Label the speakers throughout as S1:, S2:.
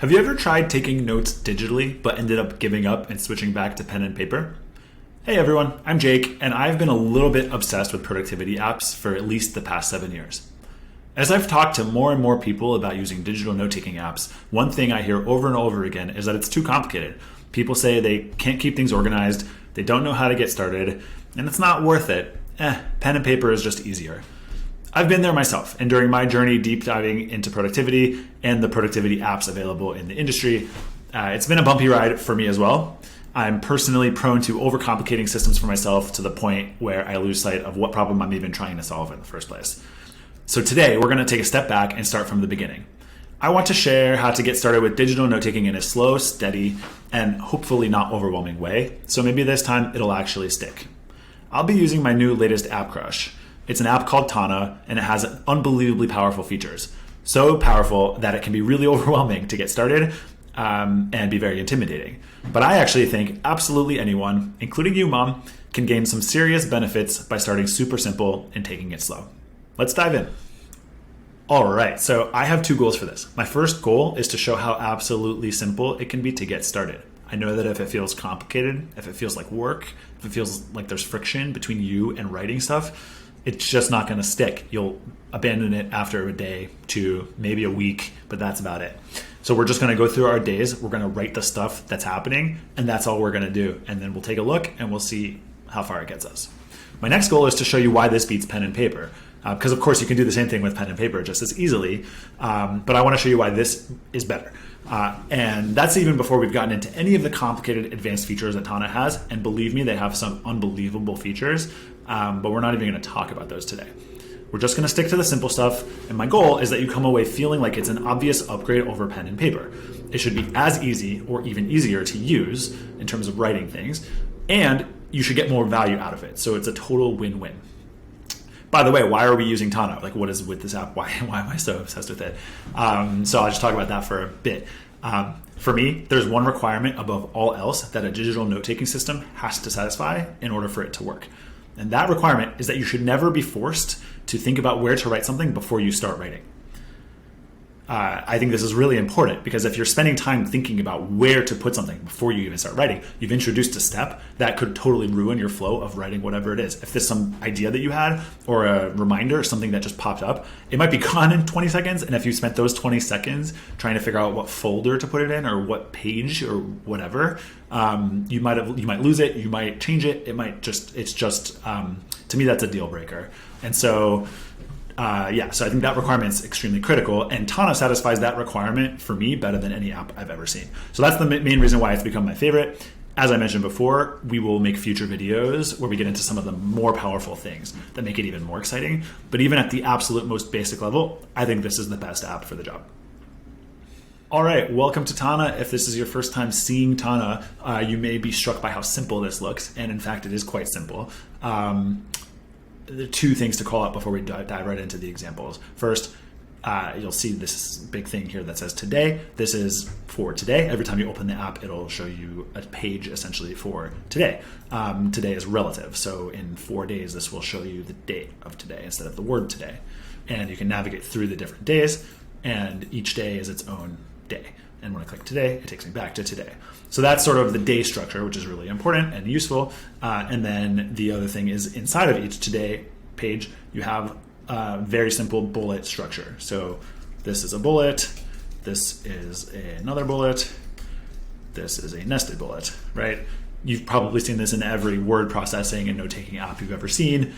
S1: Have you ever tried taking notes digitally but ended up giving up and switching back to pen and paper? Hey everyone, I'm Jake, and I've been a little bit obsessed with productivity apps for at least the past 7 years. As I've talked to more and more people about using digital note-taking apps, one thing I hear over and over again is that it's too complicated. People say they can't keep things organized, they don't know how to get started, and it's not worth it. Pen and paper is just easier. I've been there myself, and during my journey deep diving into productivity and the productivity apps available in the industry, it's been a bumpy ride for me as well. I'm personally prone to overcomplicating systems for myself to the point where I lose sight of what problem I'm even trying to solve in the first place. So today, we're going to take a step back and start from the beginning. I want to share how to get started with digital note-taking in a slow, steady, and hopefully not overwhelming way, so maybe this time it'll actually stick. I'll be using my new latest app crush. It's an app called Tana, and it has unbelievably powerful features. So powerful that it can be really overwhelming to get started and be very intimidating. But I actually think absolutely anyone, including you, Mom, can gain some serious benefits by starting super simple and taking it slow. Let's dive in. All right, so I have 2 goals for this. My first goal is to show how absolutely simple it can be to get started. I know that if it feels complicated, if it feels like work, if it feels like there's friction between you and writing stuff, it's just not going to stick. You'll abandon it after a day, 2, maybe a week, but that's about it. So we're just going to go through our days. We're going to write the stuff that's happening, and that's all we're going to do. And then we'll take a look, and we'll see how far it gets us. My next goal is to show you why this beats pen and paper. Because, of course, you can do the same thing with pen and paper just as easily. But I want to show you why this is better. And that's even before we've gotten into any of the complicated advanced features that Tana has. And believe me, they have some unbelievable features. But we're not even going to talk about those today. We're just going to stick to the simple stuff. And my goal is that you come away feeling like it's an obvious upgrade over pen and paper. It should be as easy or even easier to use in terms of writing things. And you should get more value out of it. So it's a total win-win. By the way, why are we using Tana? Like, what is with this app? Why am I so obsessed with it? So I'll just talk about that for a bit. For me, there's one requirement above all else that a digital note-taking system has to satisfy in order for it to work. And that requirement is that you should never be forced to think about where to write something before you start writing. I think this is really important because if you're spending time thinking about where to put something before you even start writing, you've introduced a step that could totally ruin your flow of writing whatever it is. If there's some idea that you had or a reminder or something that just popped up, it might be gone in 20 seconds. And if you spent those 20 seconds trying to figure out what folder to put it in or what page or whatever, you might lose it, you might change it. To me, that's a deal breaker. And so so I think that requirement is extremely critical, and Tana satisfies that requirement for me better than any app I've ever seen. So that's the main reason why it's become my favorite. As I mentioned before, we will make future videos where we get into some of the more powerful things that make it even more exciting. But even at the absolute most basic level, I think this is the best app for the job. All right, welcome to Tana. If this is your first time seeing Tana, you may be struck by how simple this looks, and in fact, it is quite simple. There are 2 things to call out before we dive right into the examples. First, you'll see this big thing here that says today. This is for today. Every time you open the app, it'll show you a page essentially for today. Today is relative. So in 4 days, this will show you the date of today instead of the word today. And you can navigate through the different days, and each day is its own day. And when I click today, it takes me back to today. So that's sort of the day structure, which is really important and useful. And then the other thing is inside of each today page, you have a very simple bullet structure. So this is a bullet. This is another bullet. This is a nested bullet, right? You've probably seen this in every word processing and note-taking app you've ever seen,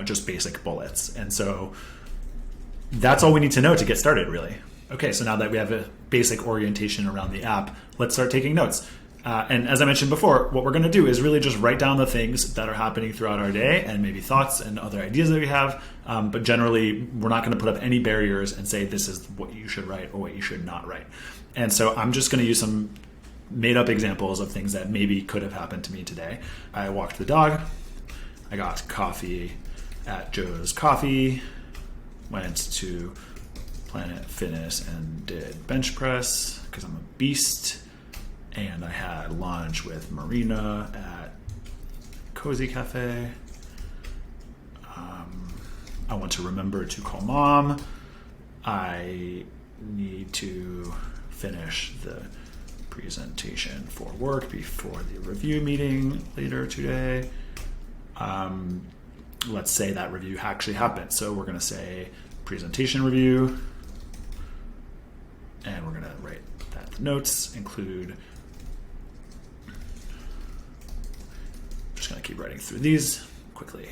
S1: just basic bullets. And so that's all we need to know to get started, really. Okay, so now that we have a basic orientation around the app, let's start taking notes. And as I mentioned before, what we're going to do is really just write down the things that are happening throughout our day and maybe thoughts and other ideas that we have. But generally, we're not going to put up any barriers and say this is what you should write or what you should not write. And so I'm just going to use some made up examples of things that maybe could have happened to me today. I walked the dog. I got coffee at Joe's Coffee. Went to Planet Fitness and did bench press because I'm a beast. And I had lunch with Marina at Cozy Cafe. I want to remember to call Mom. I need to finish the presentation for work before the review meeting later today. Let's say that review actually happened. So we're going to say presentation review, and we're going to write that the notes include. Just going to keep writing through these quickly.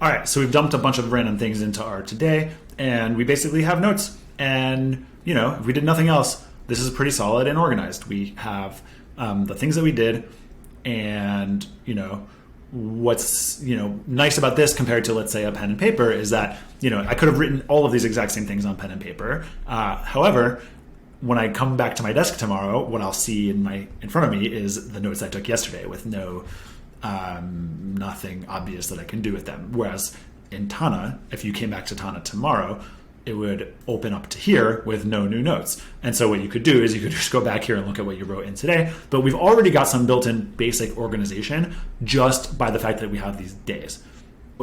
S1: All right, so we've dumped a bunch of random things into our today, and we basically have notes. And, if we did nothing else, this is pretty solid and organized. We have the things that we did, and, what's, nice about this compared to, let's say, a pen and paper is that, I could have written all of these exact same things on pen and paper. However, when I come back to my desk tomorrow, what I'll see in front of me is the notes I took yesterday with nothing obvious that I can do with them. Whereas in Tana, if you came back to Tana tomorrow, it would open up to here with no new notes. And so what you could do is you could just go back here and look at what you wrote in today. But we've already got some built-in basic organization just by the fact that we have these days.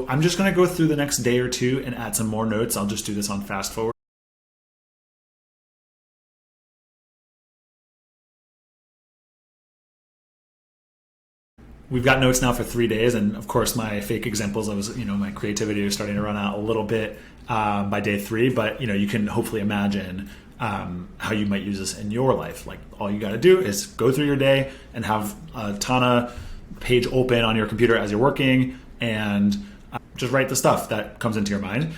S1: I'm just going to go through the next day or two and add some more notes. I'll just do this on fast forward. We've got notes now for 3 days, and of course my fake examples, my creativity was starting to run out a little bit by day 3, but you can hopefully imagine how you might use this in your life. Like, all you got to do is go through your day and have a Tana page open on your computer as you're working, and just write the stuff that comes into your mind.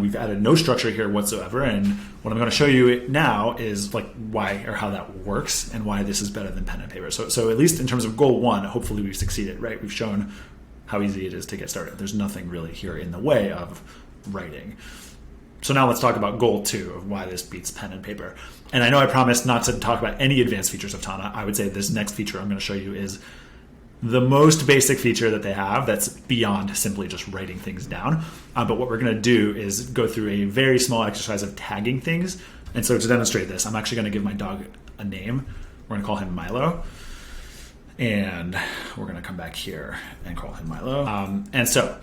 S1: We've added no structure here whatsoever, and what I'm going to show you now is like why or how that works and why this is better than pen and paper. So at least in terms of goal 1, hopefully we've succeeded, right? We've shown how easy it is to get started. There's nothing really here in the way of writing. So now let's talk about goal 2 of why this beats pen and paper. And I know I promised not to talk about any advanced features of Tana. I would say this next feature I'm going to show you is the most basic feature that they have that's beyond simply just writing things down. But what we're going to do is go through a very small exercise of tagging things. And so to demonstrate this, I'm actually going to give my dog a name. We're going to call him Milo. And we're going to come back here and call him Milo. And so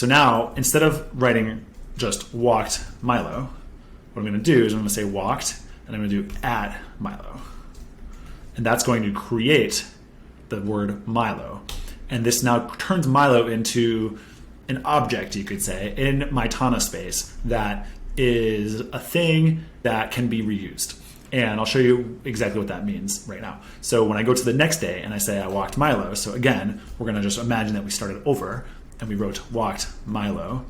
S1: now instead of writing just walked Milo, what I'm going to do is I'm going to say walked, and I'm going to do at Milo. And that's going to create the word Milo. And this now turns Milo into an object, you could say, in my Tana space that is a thing that can be reused. And I'll show you exactly what that means right now. So when I go to the next day and I say I walked Milo, so again, we're going to just imagine that we started over and we wrote walked Milo.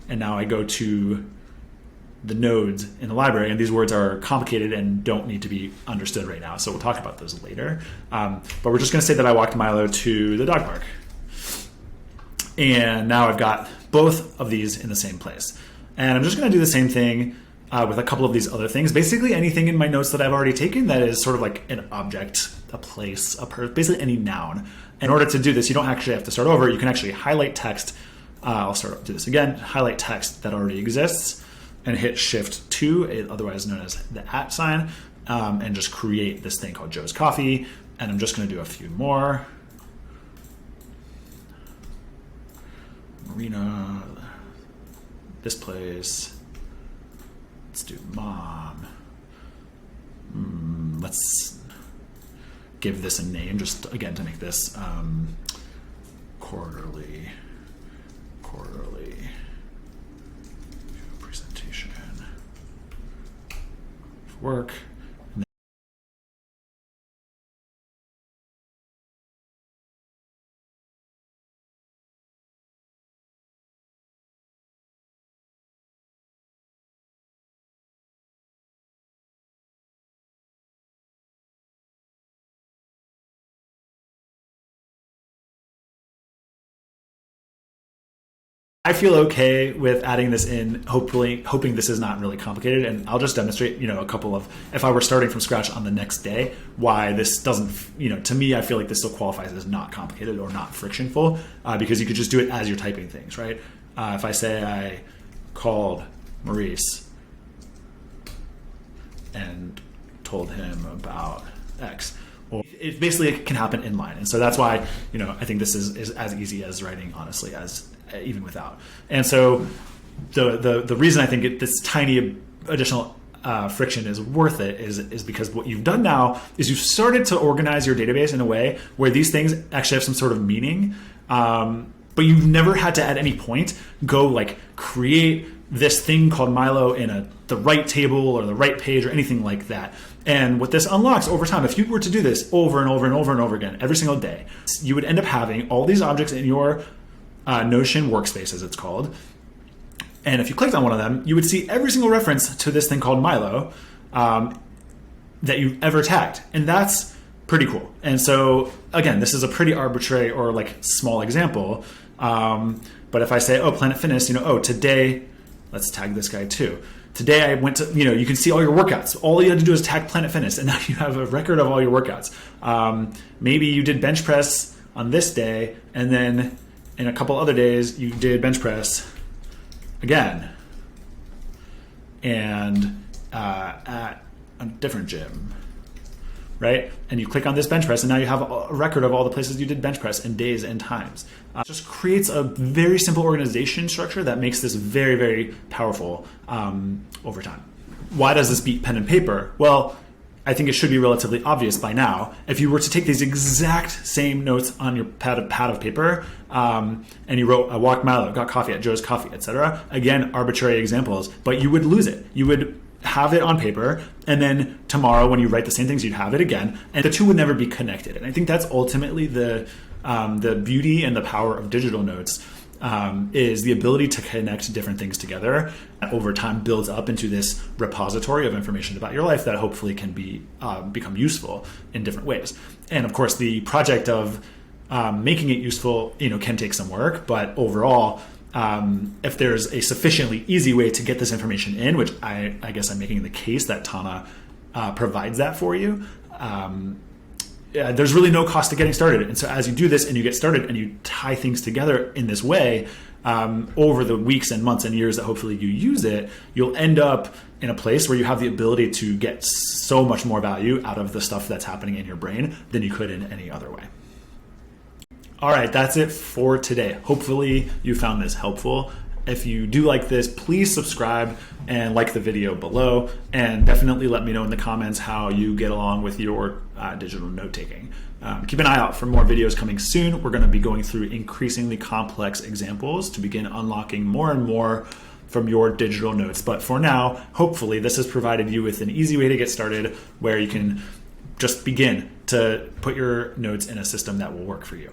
S1: And now I go to the nodes in the library, and these words are complicated and don't need to be understood right now, so we'll talk about those later. But we're just going to say that I walked Milo to the dog park. And now I've got both of these in the same place. And I'm just going to do the same thing with a couple of these other things. Basically anything in my notes that I've already taken that is sort of like an object, a place, a person, basically any noun. In order to do this, you don't actually have to start over. You can actually highlight text. I'll do this again. Highlight text that already exists and hit Shift 2, otherwise known as the @ sign, and just create this thing called Joe's Coffee. And I'm just going to do a few more. Marina, this place. Let's do mom. Let's give this a name, just again to make this quarterly presentation for work. I feel okay with adding this in, hoping this is not really complicated, and I'll just demonstrate, a couple of, if I were starting from scratch on the next day, why this doesn't, to me, I feel like this still qualifies as not complicated or not frictionful, because you could just do it as you're typing things, right? If I say I called Maurice and told him about X, well, it basically can happen in line. And so that's why, I think this is as easy as writing, honestly, as even without. And so the reason I think this tiny additional friction is worth it is because what you've done now is you've started to organize your database in a way where these things actually have some sort of meaning, but you've never had to at any point go like create this thing called Milo in the right table or the right page or anything like that. And what this unlocks over time, if you were to do this over and over and over and over again every single day, you would end up having all these objects in your Notion workspace, as it's called. And if you clicked on one of them, you would see every single reference to this thing called Milo that you've ever tagged. And that's pretty cool. And so, again, this is a pretty arbitrary or like small example. But if I say, oh, Planet Fitness, today, let's tag this guy too. Today I went to, you can see all your workouts. All you had to do is tag Planet Fitness, and now you have a record of all your workouts. Maybe you did bench press on this day, and then in a couple other days you did bench press again, and at a different gym, right? And you click on this bench press, and now you have a record of all the places you did bench press and days and times. Just creates a very simple organization structure that makes this very, very powerful over time. Why does this beat pen and paper? Well, I think it should be relatively obvious by now. If you were to take these exact same notes on your pad of paper, and you wrote, I walked Milo, got coffee at Joe's Coffee, etc. Again, arbitrary examples, but you would lose it. You would have it on paper, and then tomorrow when you write the same things, you'd have it again, and the two would never be connected. And I think that's ultimately the beauty and the power of digital notes, is the ability to connect different things together, and over time builds up into this repository of information about your life that hopefully can become useful in different ways. And of course, the project of making it useful, can take some work, but overall, if there's a sufficiently easy way to get this information in, which I guess I'm making the case that Tana provides that for you, there's really no cost to getting started. And so as you do this and you get started and you tie things together in this way, over the weeks and months and years that hopefully you use it, you'll end up in a place where you have the ability to get so much more value out of the stuff that's happening in your brain than you could in any other way. All right, that's it for today. Hopefully you found this helpful. If you do like this, please subscribe and like the video below, and definitely let me know in the comments how you get along with your digital note-taking. Keep an eye out for more videos coming soon. We're going to be going through increasingly complex examples to begin unlocking more and more from your digital notes. But for now, hopefully this has provided you with an easy way to get started where you can just begin to put your notes in a system that will work for you.